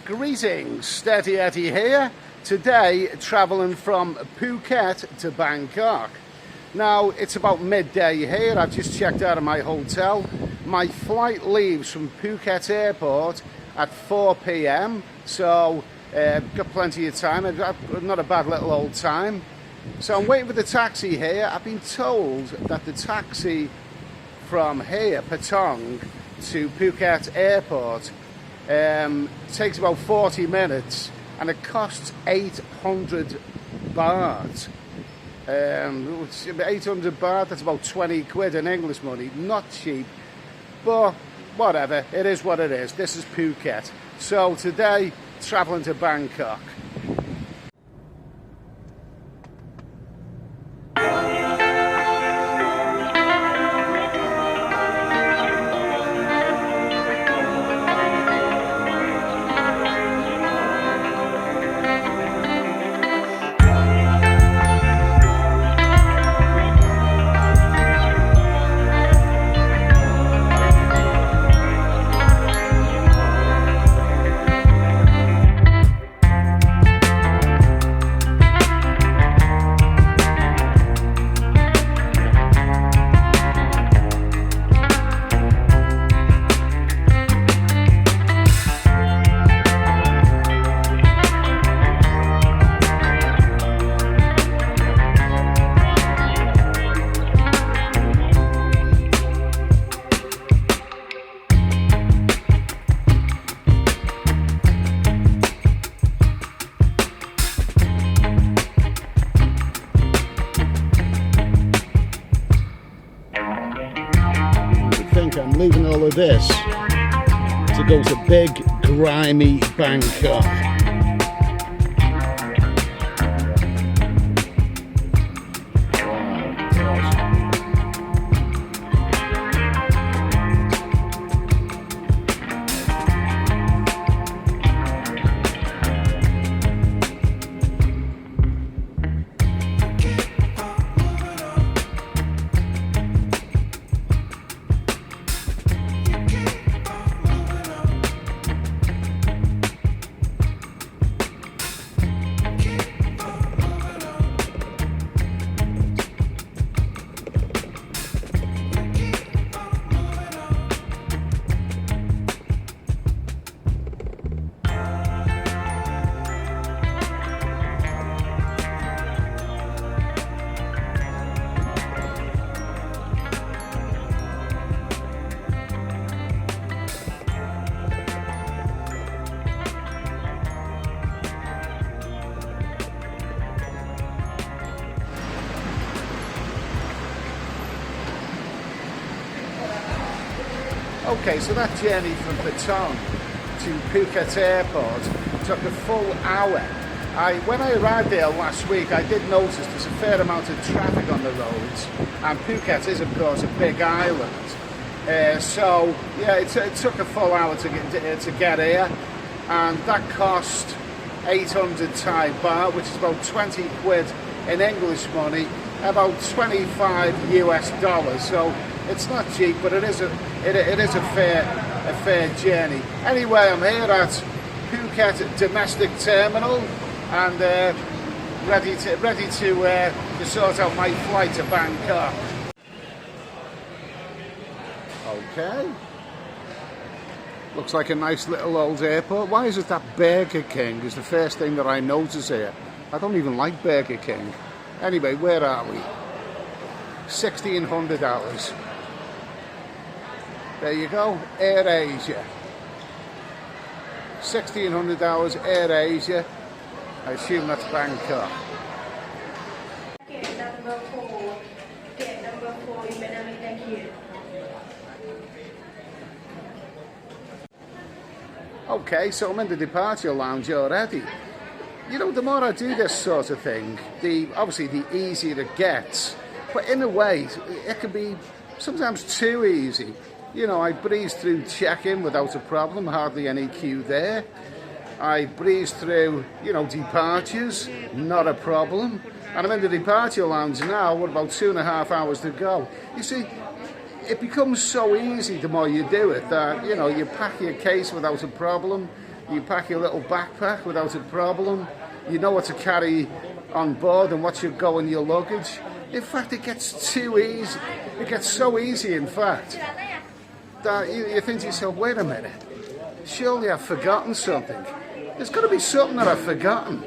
Greetings, Steady Eddie here. Today, travelling from Phuket to Bangkok. Now, it's about midday here. I've just checked out of my hotel. My flight leaves from Phuket Airport at 4 p.m. So, got plenty of time. Not a bad little old time. So I'm waiting for the taxi here. I've been told that the taxi from here, Patong, to Phuket Airport takes about 40 minutes and it costs 800 baht. 800 baht, that's about 20 quid in English money. Not cheap, but whatever, it is what it is. This is Phuket. So today, travelling to Bangkok. I'm leaving all of this to go to big, grimy Bangkok. Okay, so that journey from Patong to Phuket Airport took a full hour. When I arrived there last week, I did notice there's a fair amount of traffic on the roads, and Phuket is, of course, a big island. So, yeah, it took a full hour to get here, and that cost 800 Thai baht, which is about 20 quid in English money, about 25 US dollars. So it's not cheap, but it is a fair journey. Anyway, I'm here at Phuket Domestic Terminal and ready to sort out my flight to Bangkok. Okay. Looks like a nice little old airport. Why is it that Burger King is the first thing that I notice here? I don't even like Burger King. Anyway, where are we? $1,600. There you go, Air Asia. $1,600 Air Asia. I assume that's Bangkok. Gate number 4. Gate number 4 in Vietnam, thank you. Okay, so I'm in the departure lounge already. You know, the more I do this sort of thing, obviously the easier it gets. But in a way, it can be sometimes too easy. You know, I breezed through check-in without a problem, hardly any queue there. I breezed through, you know, departures, not a problem. And I'm in the departure lounge now, with about 2.5 hours to go. You see, it becomes so easy the more you do it that, you know, you pack your case without a problem. You pack your little backpack without a problem. You know what to carry on board and what should go in your luggage. In fact, it gets too easy. It gets so easy, in fact, that you think to yourself, wait a minute, surely I've forgotten something. There's got to be something that I've forgotten.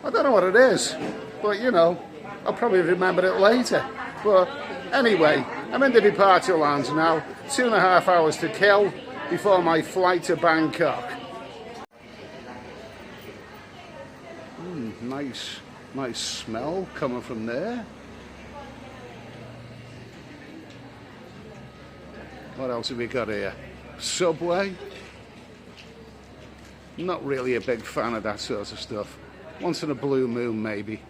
I don't know what it is, but you know, I'll probably remember it later. But anyway, I'm in the departure lounge now. 2.5 hours to kill before my flight to Bangkok. Nice smell coming from there. What else have we got here? Subway. Not really a big fan of that sort of stuff. Once in a blue moon, maybe.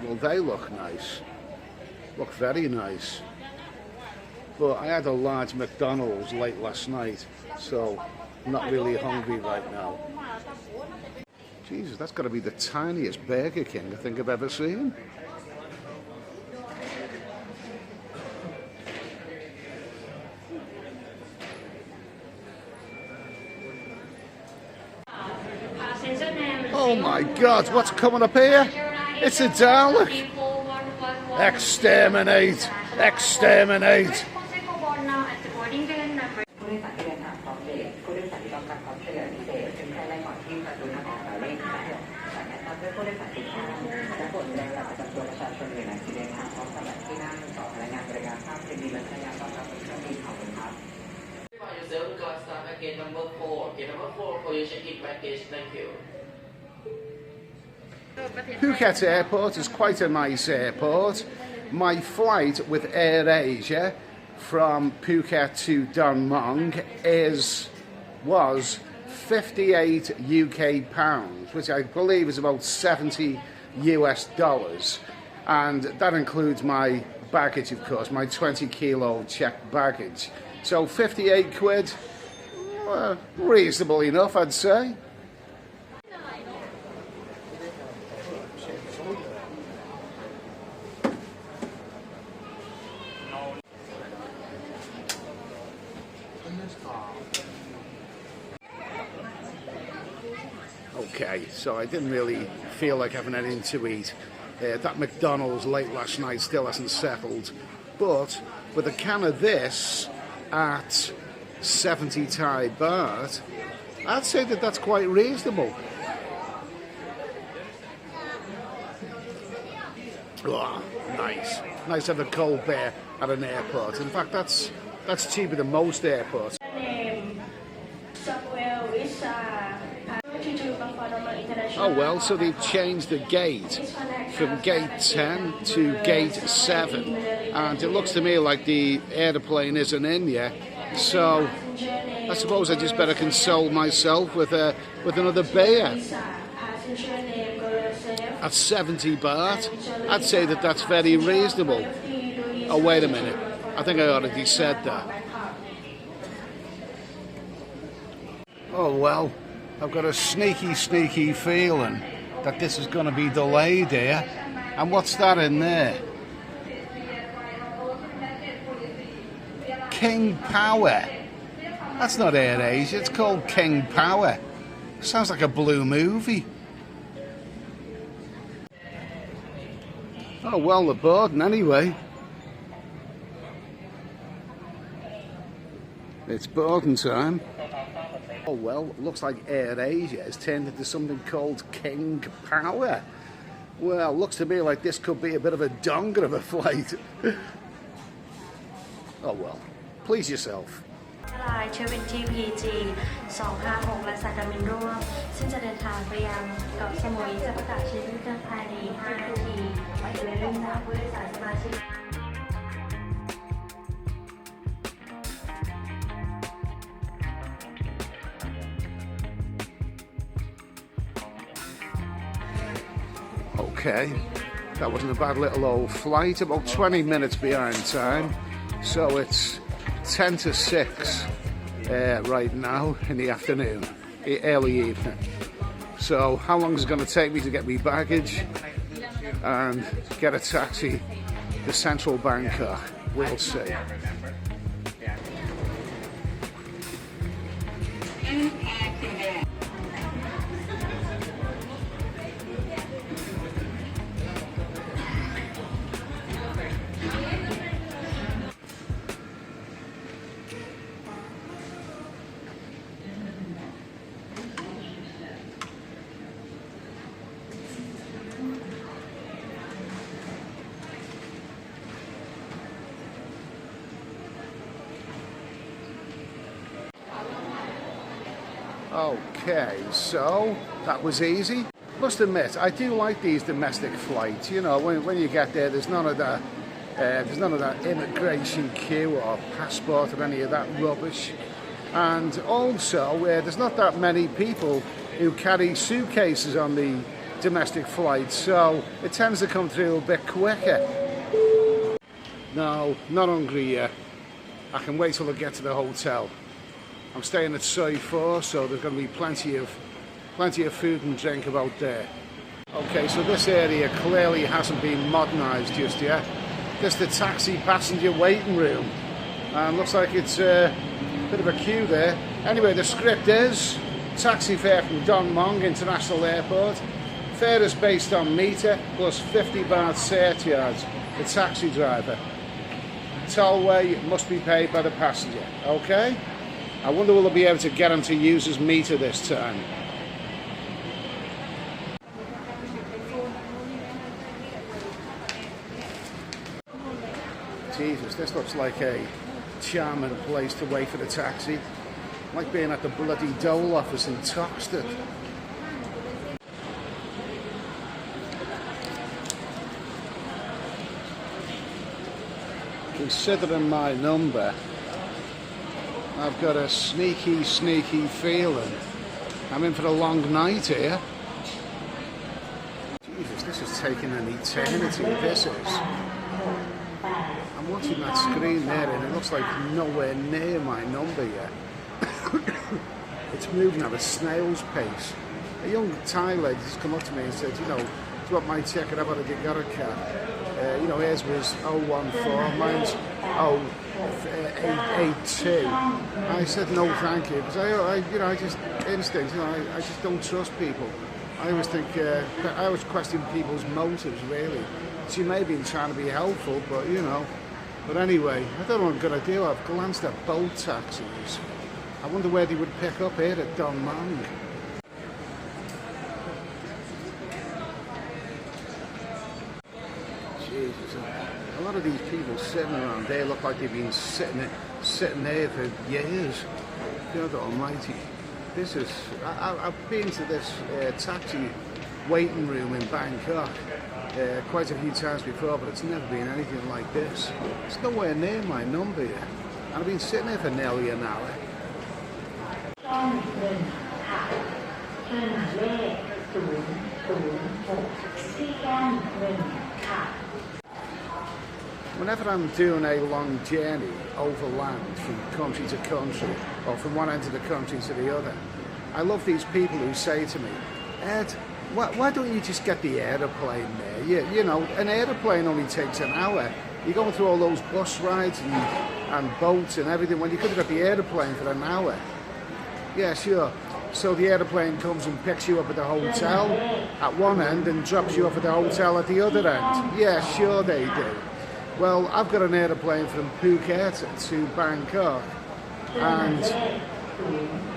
Well, they look nice. Look very nice. But I had a large McDonald's late last night, so I'm not really hungry right now. Jesus, that's got to be the tiniest Burger King I think I've ever seen. Oh my God, what's coming up here? It's a Dalek. Exterminate! Exterminate! Phuket Airport is quite a nice airport. My flight with AirAsia from Phuket to Don Mueang was 58 UK pounds, which I believe is about 70 US dollars. And that includes my baggage, of course, my 20 kilo checked baggage. So 58 quid, reasonable enough, I'd say. Okay, so I didn't really feel like having anything to eat. That McDonald's late last night still hasn't settled. But with a can of this at 70 Thai baht, I'd say that that's quite reasonable. Oh, nice. Nice to have a cold beer at an airport. In fact, that's cheaper than most airports. Oh well, so they've changed the gate from gate 10 to gate 7, and it looks to me like the airplane isn't in yet, so I suppose I just better console myself with another beer. At 70 baht, I'd say that that's very reasonable. Oh, wait a minute, I think I already said that. Oh well, I've got a sneaky feeling that this is going to be delayed here. And what's that in there? King Power. That's not AirAsia, it's called King Power. Sounds like a blue movie. Oh well, they're boarding anyway. It's boarding time. Oh well, looks like AirAsia has turned into something called King Power. Well, looks to me like this could be a bit of a donger of a flight. Oh well, please yourself. เชื้อเป็นที่ PG 256และสายการบินร่วมซึ่งจะเดินทางไปยังเกาะสมุยจะประกาศชื่อเครื่องภายใน5 นาทีไว้เลยรุ่งนะผู้โดยสารสมาชิก Okay, that wasn't a bad little old flight, about 20 minutes behind time, so it's 10 to 6 right now in the afternoon, early evening. So how long is it going to take me to get me baggage? and get a taxi to central Bangkok. We'll see. Okay, so that was easy. Must admit, I do like these domestic flights. You know, when you get there, there's none of that immigration queue or passport or any of that rubbish. And also, there's not that many people who carry suitcases on the domestic flights, so it tends to come through a bit quicker. No, not hungry yet. I can wait till I get to the hotel. I'm staying at Soi 4, so there's going to be plenty of food and drink about there. Okay, so this area clearly hasn't been modernised just yet. This is the taxi passenger waiting room, and looks like it's a bit of a queue there. Anyway, the script is taxi fare from Don Mueang International Airport. Fare is based on meter plus 50 baht surcharge. The taxi driver. Tollway must be paid by the passenger. Okay. I wonder will I be able to get him to use his meter this time. Jesus, this looks like a charming place to wait for the taxi. Like being at the bloody dole office in Toxteth. Considering my number, I've got a sneaky feeling I'm in for a long night here. Jesus, this is taking an eternity, this is. I'm watching that screen there and it looks like nowhere near my number yet. It's moving at a snail's pace. A young Thai lady just come up to me and said, you know, do you want my ticket? I've already got a cab. You know, hers was 014, mine's 0882. I said no, thank you, because I just instinct, you know, I just don't trust people. I always think, I always question people's motives, really. She may have been trying to be helpful, but you know. But anyway, I don't know what I'm gonna do. I've glanced at boat taxis. I wonder where they would pick up here at Don Mueang. Jesus, a lot of these people sitting around there look like they've been sitting there for years. God almighty. This is, I've been to this taxi waiting room in Bangkok quite a few times before, but it's never been anything like this. It's nowhere near my number yet. And I've been sitting there for nearly an hour. Whenever I'm doing a long journey overland from country to country, or from one end of the country to the other, I love these people who say to me, Ed, why don't you just get the aeroplane there? You know, an aeroplane only takes an hour. You're going through all those bus rides and boats and everything when you could have got the aeroplane for an hour. Yeah, sure. So the aeroplane comes and picks you up at the hotel at one end and drops you off at the hotel at the other end. Yeah, sure they do. Well, I've got an aeroplane from Phuket to Bangkok, and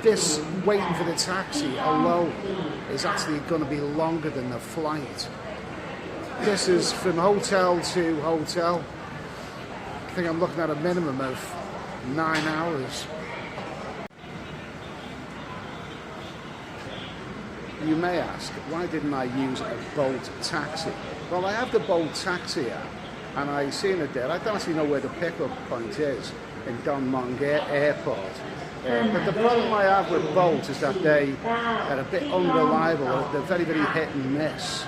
this waiting for the taxi alone is actually going to be longer than the flight. This is from hotel to hotel. I think I'm looking at a minimum of 9 hours. You may ask, why didn't I use a boat taxi? Well, I have the boat taxi app, and I've seen it there. I don't actually know where the pickup point is in Don Mueang Airport. But the problem I have with boats is that they are a bit unreliable. They're very, very hit and miss.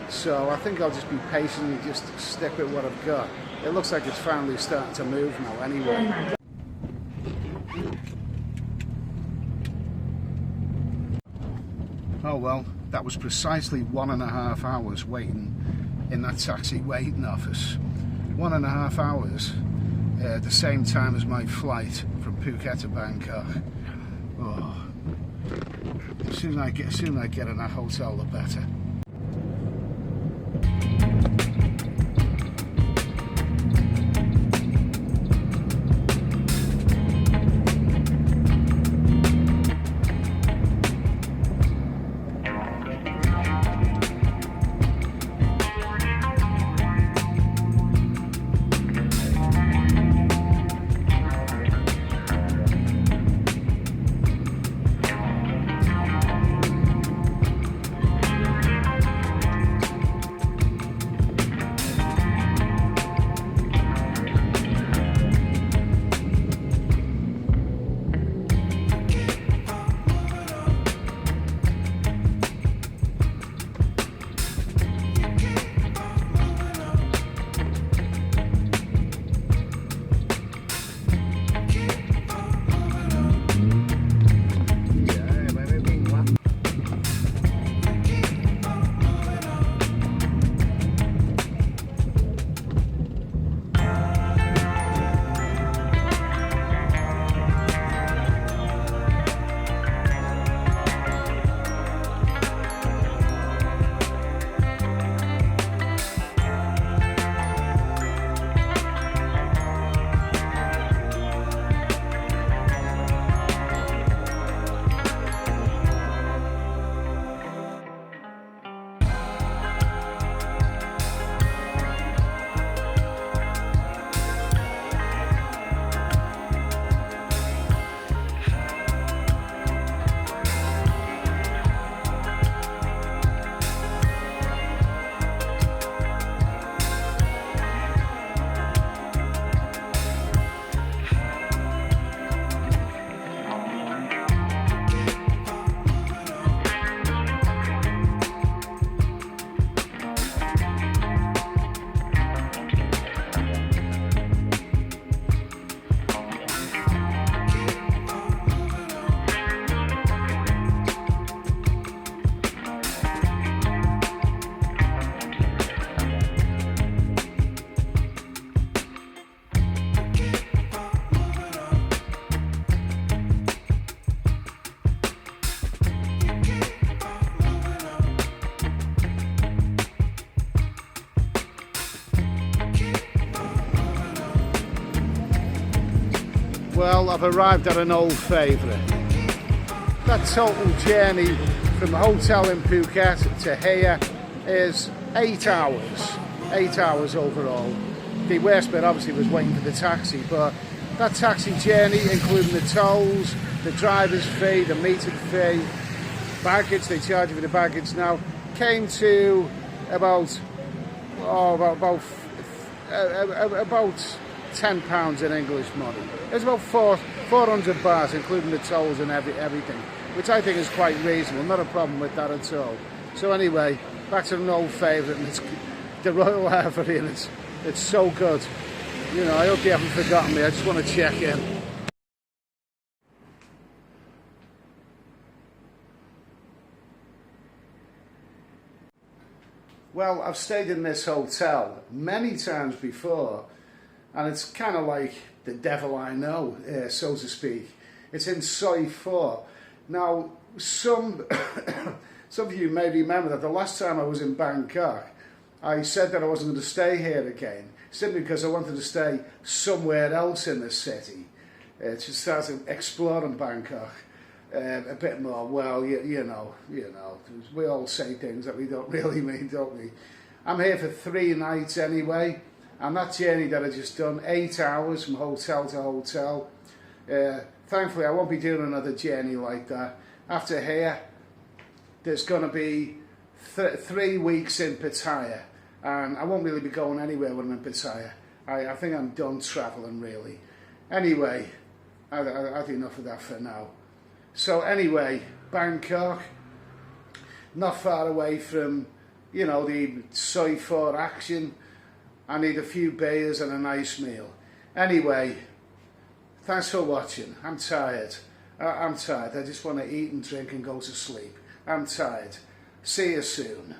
So I think I'll just be patient and just stick with what I've got. It looks like it's finally starting to move now anyway. Oh well, that was precisely 1.5 hours waiting in that taxi waiting office. 1.5 hours, the same time as my flight from Phuket to Bangkok. Oh. The sooner I get in that hotel, the better. Well, I've arrived at an old favourite. That total journey from the hotel in Phuket to here is 8 hours. 8 hours overall. The worst bit obviously was waiting for the taxi, but that taxi journey, including the tolls, the driver's fee, the metered fee, baggage, they charge you for the baggage now, came to about £10 in English money. It's about 400 baht, including the tolls and everything, which I think is quite reasonable. Not a problem with that at all. So anyway, back to an old favourite, and it's the Royal Air Ferry, and it's so good. You know, I hope you haven't forgotten me. I just want to check in. Well, I've stayed in this hotel many times before, and it's kind of like the devil I know, so to speak. It's in Soi 4. Now, some of you may remember that the last time I was in Bangkok, I said that I wasn't going to stay here again, simply because I wanted to stay somewhere else in the city, to start exploring Bangkok a bit more. Well, you know, we all say things that we don't really mean, don't we? I'm here for 3 nights anyway. And that journey that I just done, 8 hours from hotel to hotel. Thankfully, I won't be doing another journey like that. After here, there's going to be 3 weeks in Pattaya, and I won't really be going anywhere when I'm in Pattaya. I think I'm done travelling, really. Anyway, I've had enough of that for now. So anyway, Bangkok, not far away from, you know, the Soi 4 action. I need a few beers and a nice meal. Anyway, thanks for watching. I'm tired. I'm tired. I just want to eat and drink and go to sleep. I'm tired. See you soon.